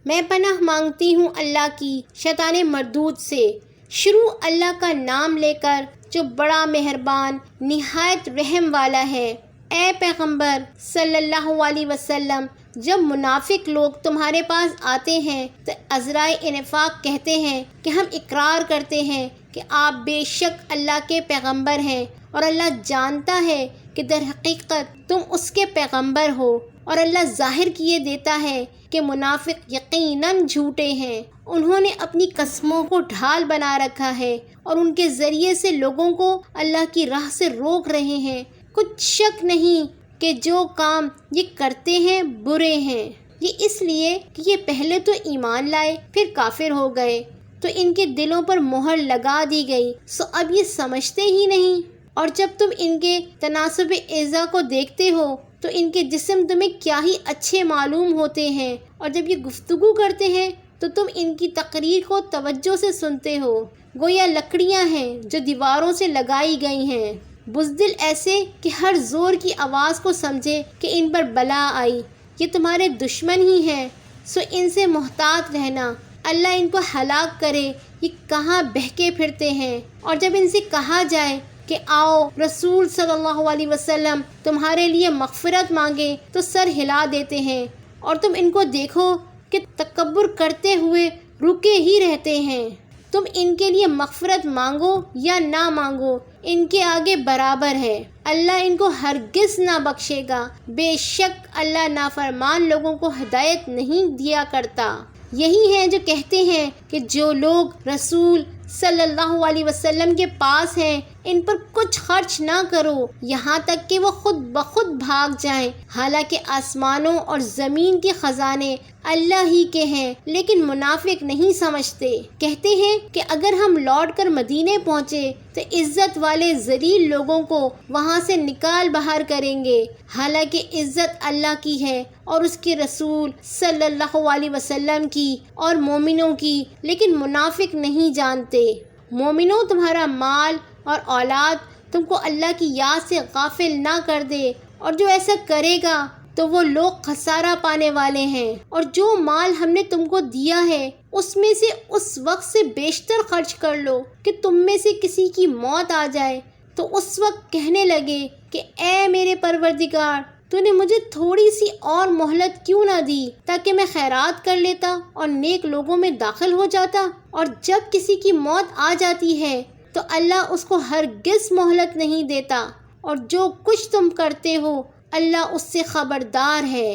میں پناہ مانگتی ہوں اللہ کی شیطان مردود سے۔ شروع اللہ کا نام لے کر جو بڑا مہربان نہایت رحم والا ہے۔ اے پیغمبر صلی اللہ علیہ وسلم، جب منافق لوگ تمہارے پاس آتے ہیں تو عذرائے نفاق کہتے ہیں کہ ہم اقرار کرتے ہیں کہ آپ بے شک اللہ کے پیغمبر ہیں، اور اللہ جانتا ہے کہ در حقیقت تم اس کے پیغمبر ہو، اور اللہ ظاہر کیے دیتا ہے کہ منافق یقیناً جھوٹے ہیں۔ انہوں نے اپنی قسموں کو ڈھال بنا رکھا ہے اور ان کے ذریعے سے لوگوں کو اللہ کی راہ سے روک رہے ہیں۔ کچھ شک نہیں کہ جو کام یہ کرتے ہیں برے ہیں۔ یہ اس لیے کہ یہ پہلے تو ایمان لائے پھر کافر ہو گئے، تو ان کے دلوں پر مہر لگا دی گئی، سو اب یہ سمجھتے ہی نہیں۔ اور جب تم ان کے تناسب اعضاء کو دیکھتے ہو تو ان کے جسم تمہیں کیا ہی اچھے معلوم ہوتے ہیں، اور جب یہ گفتگو کرتے ہیں تو تم ان کی تقریر کو توجہ سے سنتے ہو، گویا لکڑیاں ہیں جو دیواروں سے لگائی گئی ہیں، بزدل ایسے کہ ہر زور کی آواز کو سمجھے کہ ان پر بلا آئی۔ یہ تمہارے دشمن ہی ہیں، سو ان سے محتاط رہنا، اللہ ان کو ہلاک کرے، یہ کہاں بہکے پھرتے ہیں۔ اور جب ان سے کہا جائے کہ آؤ رسول صلی اللہ علیہ وسلم تمہارے لیے مغفرت مانگے تو سر ہلا دیتے ہیں، اور تم ان کو دیکھو کہ تکبر کرتے ہوئے رکے ہی رہتے ہیں۔ تم ان کے لیے مغفرت مانگو یا نہ مانگو، ان کے آگے برابر ہے، اللہ ان کو ہرگز نہ بخشے گا، بے شک اللہ نافرمان لوگوں کو ہدایت نہیں دیا کرتا۔ یہی ہیں جو کہتے ہیں کہ جو لوگ رسول صلی اللہ علیہ وسلم کے پاس ہیں ان پر کچھ خرچ نہ کرو یہاں تک کہ وہ خود بخود بھاگ جائیں، حالانکہ آسمانوں اور زمین کے خزانے اللہ ہی کے ہیں، لیکن منافق نہیں سمجھتے۔ کہتے ہیں کہ اگر ہم لوٹ کر مدینے پہنچے تو عزت والے ذلیل لوگوں کو وہاں سے نکال باہر کریں گے، حالانکہ عزت اللہ کی ہے اور اس کے رسول صلی اللہ علیہ وسلم کی اور مومنوں کی، لیکن منافق نہیں جانتے۔ مومنوں، تمہارا مال اور اولاد تم کو اللہ کی یاد سے غافل نہ کر دے، اور جو ایسا کرے گا تو وہ لوگ خسارہ پانے والے ہیں۔ اور جو مال ہم نے تم کو دیا ہے اس میں سے اس وقت سے بیشتر خرچ کر لو کہ تم میں سے کسی کی موت آ جائے تو اس وقت کہنے لگے کہ اے میرے پروردگار، تو نے مجھے تھوڑی سی اور مہلت کیوں نہ دی تاکہ میں خیرات کر لیتا اور نیک لوگوں میں داخل ہو جاتا۔ اور جب کسی کی موت آ جاتی ہے تو اللہ اس کو ہرگز مہلت نہیں دیتا، اور جو کچھ تم کرتے ہو اللہ اس سے خبردار ہے۔